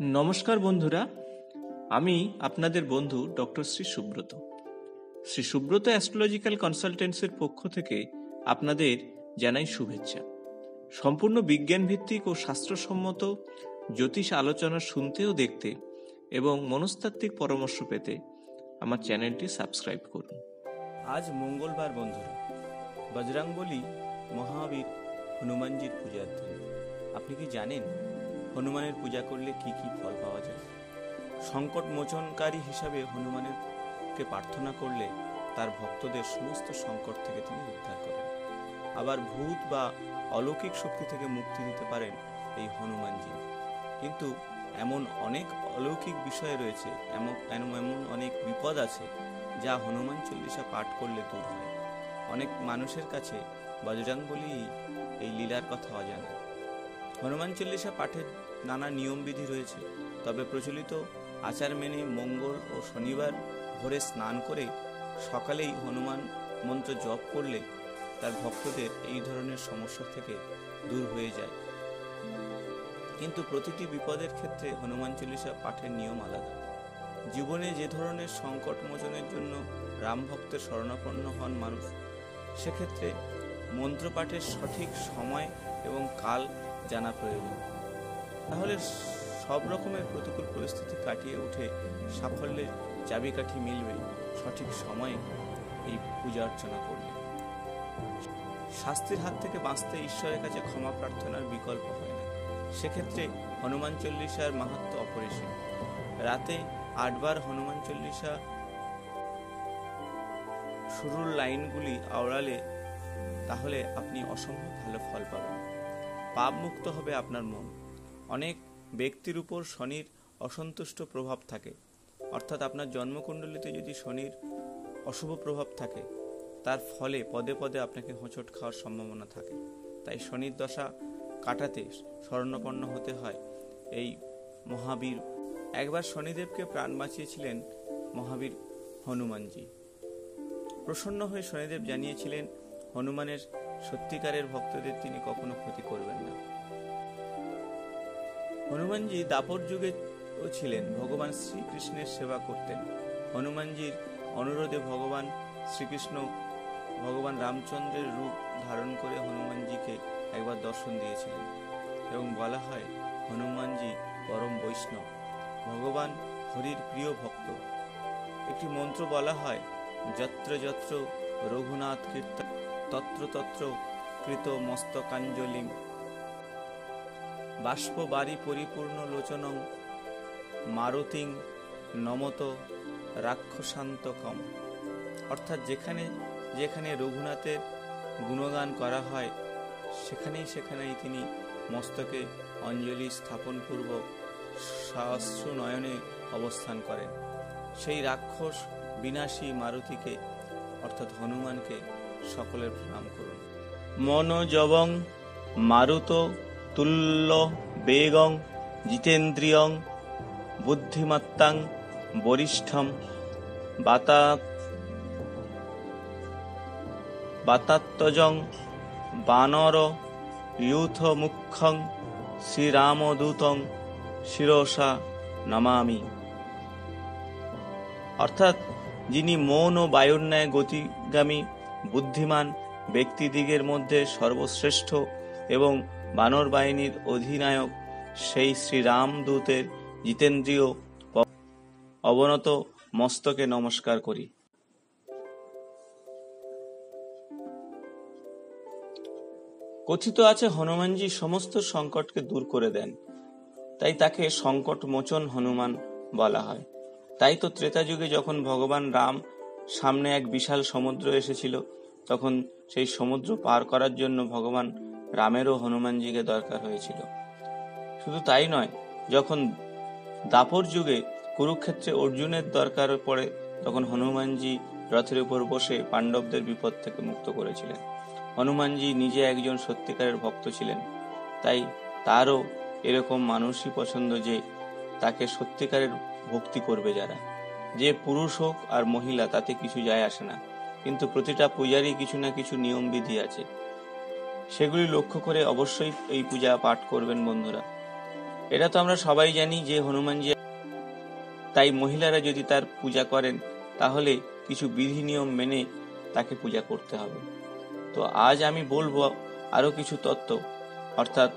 নমস্কার বন্ধুরা, আমি আপনাদের বন্ধু ডক্টর শ্রী সুব্রত। শ্রী সুব্রত অ্যাস্ট্রোলজিক্যাল কনসালটেন্সির পক্ষ থেকে আপনাদের জানাই শুভেচ্ছা। সম্পূর্ণ বিজ্ঞান ভিত্তিক ও শাস্ত্রসম্মত জ্যোতিষ আলোচনা শুনতে ও দেখতে এবং মনস্তাত্ত্বিক পরামর্শ পেতে আমার চ্যানেলটি সাবস্ক্রাইব করুন। আজ মঙ্গলবার বন্ধুরা, বজরংবলী মহাবীর হনুমানজির পূজার দিন। আপনি কি জানেন হনুমানের পূজা করলে কি কি ফল পাওয়া যায়? সংকট মোচনকারী হিসাবে হনুমানকে প্রার্থনা করলে তার ভক্তদের সমস্ত সংকট থেকে তিনি উদ্ধার করেন। আবার ভূত বা অলৌকিক শক্তি থেকে মুক্তি দিতে পারেন এই হনুমানজি। কিন্তু এমন অনেক অলৌকিক বিষয় রয়েছে, এমন অনেক বিপদ আছে যা হনুমান চল্লিশা পাঠ করলে দূর হয়। অনেক মানুষের কাছে বজরংবলী এই লীলার কথা অজানা। হনুমান চল্লিশা পাঠের নানা নিয়মবিধি রয়েছে, তবে প্রচলিত আচার মেনে মঙ্গল ও শনিবার ভোরে স্নান করে সকালেই হনুমান মন্ত্র জপ করলে তার ভক্তদের এই ধরনের সমস্যা থেকে দূর হয়ে যায়। কিন্তু প্রতিটি বিপদের ক্ষেত্রে হনুমান চল্লিশা পাঠের নিয়ম আলাদা। জীবনে যে ধরনের সংকট মোচনের জন্য রাম ভক্তের শরণাপন্ন হন মানুষ, সেক্ষেত্রে মন্ত্রপাঠের সঠিক সময় এবং কাল জানা প্রয়োজন। তাহলে সব রকমের প্রতিকূল পরিস্থিতি কাটিয়ে উঠে সাফল্যের চাবিকাঠি মিলবে সঠিক সময়ে এই পূজা অর্চনা করলে। শাস্তির হাত থেকে বাঁচতে ঈশ্বরের কাছে ক্ষমা প্রার্থনার বিকল্প হয় না। সেক্ষেত্রে হনুমান চল্লিশার মাহাত্ম্য অপরিসীম। রাতে 8 বার হনুমান চল্লিশা শুরুর লাইনগুলি আওড়ালে তাহলে আপনি অসম্ভব ভালো ফল পাবেন। পাপ মুক্ত হবে আপনার মন। অনেক ব্যক্তির উপর শনির অসন্তুষ্ট প্রভাব থাকে, অর্থাৎ আপনার জন্মকুণ্ডলিতে যদি শনির অশুভ প্রভাব থাকে, তার ফলে পদে পদে আপনাকে হোঁচট খাওয়ার সম্ভাবনা থাকে। তাই শনির দশা কাটাতে শরণাপন্ন হতে হয় এই মহাবীর। একবার শনিদেবকে প্রাণ বাঁচিয়েছিলেন মহাবীর হনুমানজি। প্রসন্ন হয়ে শনিদেব জানিয়েছিলেন হনুমানের সত্যিকারের ভক্তদের তিনি কখনো ক্ষতি করবেন না। হনুমানজি দাপর যুগে ছিলেন, ভগবান শ্রীকৃষ্ণের সেবা করতেন। হনুমানজির অনুরোধে ভগবান শ্রীকৃষ্ণ ভগবান রামচন্দ্রের রূপ ধারণ করে হনুমানজিকে একবার দর্শন দিয়েছিলেন এবং বলা হয় হনুমানজি পরম বৈষ্ণব, ভগবান হরির প্রিয় ভক্ত। একটি মন্ত্র বলা হয়, যত্র যত্র রঘুনাথ কীর্তন তত্র তত্র কৃত মস্তকাঞ্জলিম বাষ্প বাড়ি পরিপূর্ণ লোচনং মারুতিং নমত রাক্ষসান্তকম। অর্থাৎ যেখানে যেখানে রঘুনাথের গুণগান করা হয় সেখানেই তিনি মস্তকে অঞ্জলি স্থাপনপূর্বক সহস্র নয়নে অবস্থান করেন। সেই রাক্ষস বিনাশী মারুতিকে অর্থাৎ হনুমানকে সকলের প্রণাম করুন। মনোজবং মারুত তুল্য বেগং জিতেন্দ্রিয়ং বুদ্ধিমত্তাং বরিষ্ঠম বাতাত্তজং বানর ইউথ মুখ্যং শ্রীরামদূতং শিরসা নমামি। অর্থাৎ যিনি মৌন ও বায়ুর ন্যায় গতিগামী বুদ্ধিমান ব্যক্তিদিগের মধ্যে সর্বশ্রেষ্ঠ এবং বানর বাহিনীর অধিনায়ক, সেই শ্রীরামদূতের জিতেন্দ্রীয় অবনত মস্তকে নমস্কার করি। কথিত আছে হনুমানজি সমস্ত সংকটকে দূর করে দেন, তাই তাকে সংকট মোচন হনুমান বলা হয়। তাই তো ত্রেতা যুগে যখন ভগবান রাম সামনে এক বিশাল সমুদ্র এসেছিল, তখন সেই সমুদ্র পার করার জন্য ভগবান রামেরও হনুমানজিকে দরকার হয়েছিল। শুধু তাই নয়, যখন দাপর যুগে কুরুক্ষেত্রে অর্জুনের দরকার পড়ে, তখন হনুমানজি রথের উপর বসে পাণ্ডবদের বিপদ থেকে মুক্ত করেছিলেন। হনুমানজি নিজে একজন সত্যিকারের ভক্ত ছিলেন, তাই তারও এরকম মানুষই পছন্দ যে তাকে সত্যিকারের ভক্তি করবে যারা। যে পুরুষ হোক আর মহিলা তাতে কিছু যায় আসে না, কিন্তু প্রতিটা পূজারই কিছু না কিছু নিয়ম বিধি আছে, সেগুলি লক্ষ্য করে অবশ্যই এই পূজা পাঠ করবেন বন্ধুরা। এটা তো আমরা সবাই জানি যে হনুমানজি, তাই মহিলারা যদি তার পূজা করেন তাহলে কিছু বিধি নিয়ম মেনে তাকে পূজা করতে হবে। তো আজ আমি বলবো আরো কিছু তত্ত্ব, অর্থাৎ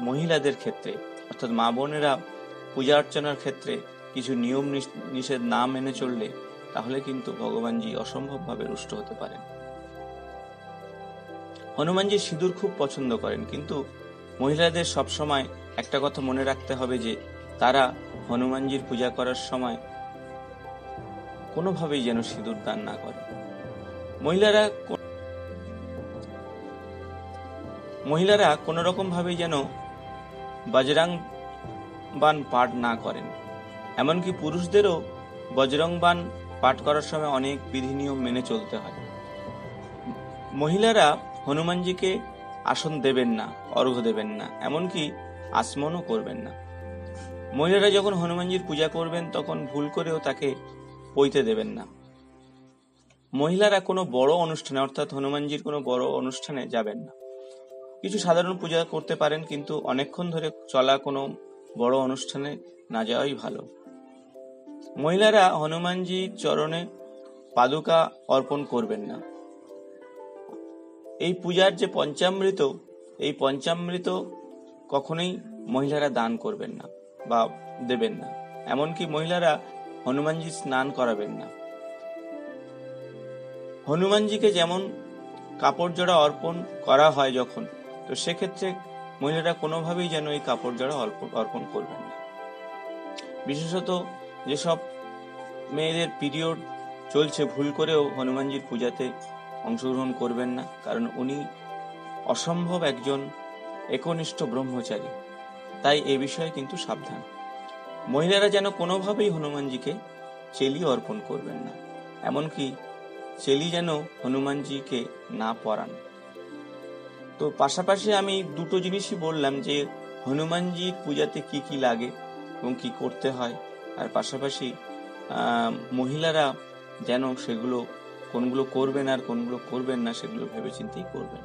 মহিলাদের ক্ষেত্রে, অর্থাৎ মা বোনেরা পূজা অর্চনার ক্ষেত্রে কিছু নিয়ম নিষেধ না মেনে চললে তাহলে কিন্তু ভগবানজি অসম্ভবভাবে রুষ্ট হতে পারেন। হনুমানজি সিঁদুর খুব পছন্দ করেন, কিন্তু মহিলাদের সবসময় একটা কথা মনে রাখতে হবে যে তারা হনুমানজির পূজা করার সময় কোনোভাবেই যেন সিঁদুর দান না করে। মহিলারা কোনো রকম ভাবে যেন বজরং বান পাঠ না করেন। এমনকি পুরুষদেরও বজরং বান পাঠ করার সময় অনেক বিধি নিয়ম মেনে চলতে হয়। মহিলারা হনুমানজিকে আসন দেবেন না, অর্ঘ্য দেবেন না, এমনকি আচমনও করবেন না। মহিলারা যখন হনুমানজির পূজা করবেন তখন ভুল করেও তাকে পইতে দেবেন না। মহিলারা কোনো বড় অনুষ্ঠানে, অর্থাৎ হনুমানজির কোনো বড় অনুষ্ঠানে যাবেন না। কিছু সাধারণ পূজা করতে পারেন, কিন্তু অনেকক্ষণ ধরে চলা কোনো বড় অনুষ্ঠানে না যাওয়াই ভালো। মহিলারা হনুমানজির চরণে পাদুকা অর্পণ করবেন না। এই পূজার যে পঞ্চামৃত, এই পঞ্চামৃত কখনোই মহিলারা দান করবেন না বা দেবেন না। এমনকি মহিলারা হনুমানজি স্নান করাবেন না। হনুমানজিকে যেমন কাপড় জোড়া অর্পণ করা হয় যখন, তো সেক্ষেত্রে মহিলারা কোনোভাবেই যেন এই কাপড় জোড়া অর্পণ করবেন না। বিশেষত যেসব মেয়েদের পিরিয়ড চলছে, ভুল করেও হনুমানজির পূজাতে অংশগ্রহণ করবেন না, কারণ উনি অসম্ভব একজন একনিষ্ঠ ব্রহ্মচারী। তাই এ বিষয়ে কিন্তু সাবধান। মহিলারা যেন কোনোভাবেই হনুমানজিকে চেলি অর্পণ করবেন না, এমনকি চেলি যেন হনুমানজিকে না পরান। তো পাশাপাশি আমি দুটো জিনিসই বললাম, যে হনুমানজির পূজাতে কি কি লাগে এবং কি করতে হয়, আর পাশাপাশি মহিলারা যেন সেগুলো কোনগুলো করবেন আর কোনগুলো করবেন না সেগুলো ভেবেচিন্তেই করবেন।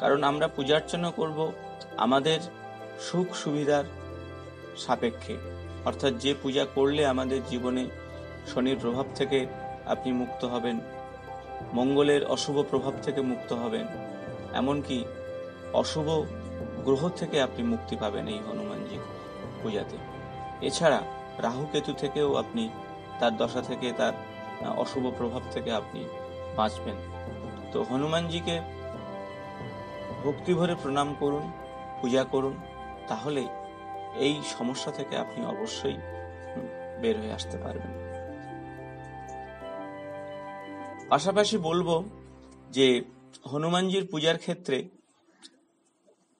কারণ আমরা পূজা অর্চনা করব আমাদের সুখ সুবিধার সাপেক্ষে, অর্থাৎ যে পূজা করলে আমাদের জীবনে শনির প্রভাব থেকে আপনি মুক্ত হবেন, মঙ্গলের অশুভ প্রভাব থেকে মুক্ত হবেন, এমনকি অশুভ গ্রহ থেকে আপনি মুক্তি পাবেন এই হনুমানজি পূজাতে। এছাড়া রাহু কেতু থেকেও আপনি, তার দশা থেকে, তার অশুভ প্রভাব থেকে আপনি বাঁচবেন। তো হনুমানজিকে ভক্তি ভরে প্রণাম করুন, পূজা করুন, তাহলে এই সমস্যা থেকে আপনি অবশ্যই বের হয়ে আসতে পারবেন। পাশাপাশি বলবো যে হনুমানজির পূজার ক্ষেত্রে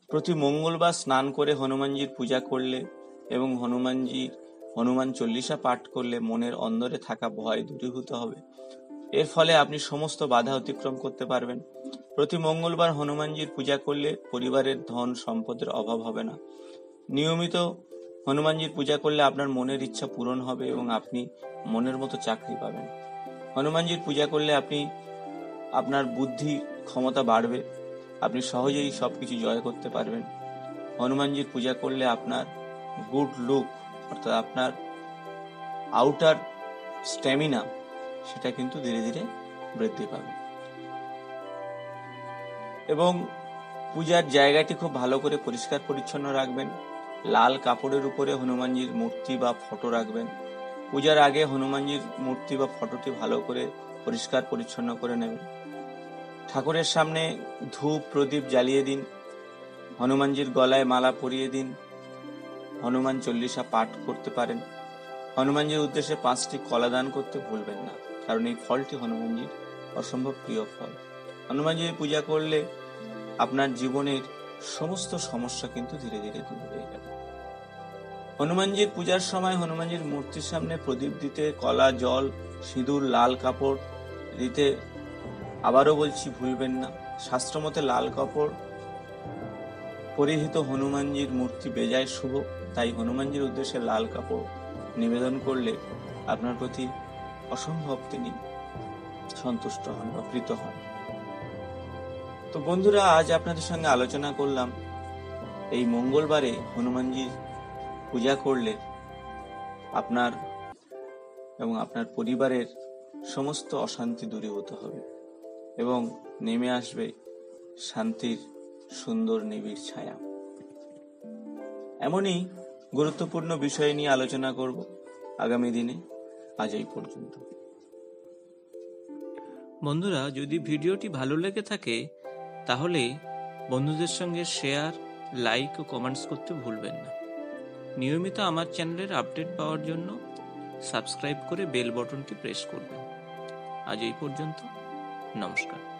প্রতি মঙ্গলবার স্নান করে হনুমানজির পূজা করলে এবং হনুমান চল্লিশা পাঠ করলে মনের অন্দরে থাকা ভয় দূরীভূত হবে। এর ফলে আপনি সমস্ত বাধা অতিক্রম করতে পারবেন। প্রতি মঙ্গলবার হনুমানজির পূজা করলে পরিবারের ধন সম্পদের অভাব হবে না। নিয়মিত হনুমানজির পূজা করলে আপনার মনের ইচ্ছা পূরণ হবে এবং আপনি মনের মতো চাকরি পাবেন। হনুমানজির পূজা করলে আপনার বুদ্ধি ক্ষমতা বাড়বে, আপনি সহজেই সবকিছু জয় করতে পারবেন। হনুমানজির পূজা করলে আপনার গুড লুক, অর্থাৎ আপনার আউটার স্ট্যামিনা, সেটা কিন্তু ধীরে ধীরে বৃদ্ধি পাবে। এবং পূজার জায়গাটি খুব ভালো করে পরিষ্কার পরিচ্ছন্ন রাখবেন। লাল কাপড়ের উপরে হনুমানজির মূর্তি বা ফটো রাখবেন। পূজার আগে হনুমানজির মূর্তি বা ফটোটি ভালো করে পরিষ্কার পরিচ্ছন্ন করে নেবেন। ঠাকুরের সামনে ধূপ প্রদীপ জ্বালিয়ে দিন, হনুমানজির গলায় মালা পরিয়ে দিন, হনুমান চল্লিশা পাঠ করতে পারেন। হনুমানজির উদ্দেশ্যে 5টি কলা দান করতে ভুলবেন না, কারণ এই ফলটি হনুমানজির অসম্ভব প্রিয় ফল। হনুমানজির পূজা করলে আপনার জীবনের সমস্ত সমস্যা কিন্তু ধীরে ধীরে দূর হয়ে যাবে। হনুমানজির পূজার সময় হনুমানজির মূর্তির সামনে প্রদীপ দিতে কলা, জল, সিঁদুর, লাল কাপড় দিতে আবারও বলছি ভুলবেন না। শাস্ত্রমতে লাল কাপড় পরিহিত হনুমানজির মূর্তি বেজায় শুভ, তাই হনুমানজির উদ্দেশ্যে লাল কাপড় নিবেদন করলে আপনার প্রতি অসম্ভব তিনি সন্তুষ্ট হন বা প্রীত হন। তো বন্ধুরা, আজ আপনাদের সঙ্গে আলোচনা করলাম এই মঙ্গলবারে হনুমানজির পূজা করলে আপনার এবং আপনার পরিবারের সমস্ত অশান্তি দূরীভূত হবে এবং নেমে আসবে শান্তির সুন্দর নিবিড় ছায়া। এমনই গুরুত্বপূর্ণ বিষয় নিয়ে আলোচনা করব আগামী দিনে। আজ এই পর্যন্ত। বন্ধুরা, যদি ভিডিওটি ভালো লেগে থাকে তাহলে বন্ধুদের সঙ্গে শেয়ার, লাইক ও কমেন্টস করতে ভুলবেন না। নিয়মিত আমার চ্যানেলের আপডেট পাওয়ার জন্য সাবস্ক্রাইব করে বেল বাটনটি প্রেস করবেন। আজ এই পর্যন্ত। নমস্কার।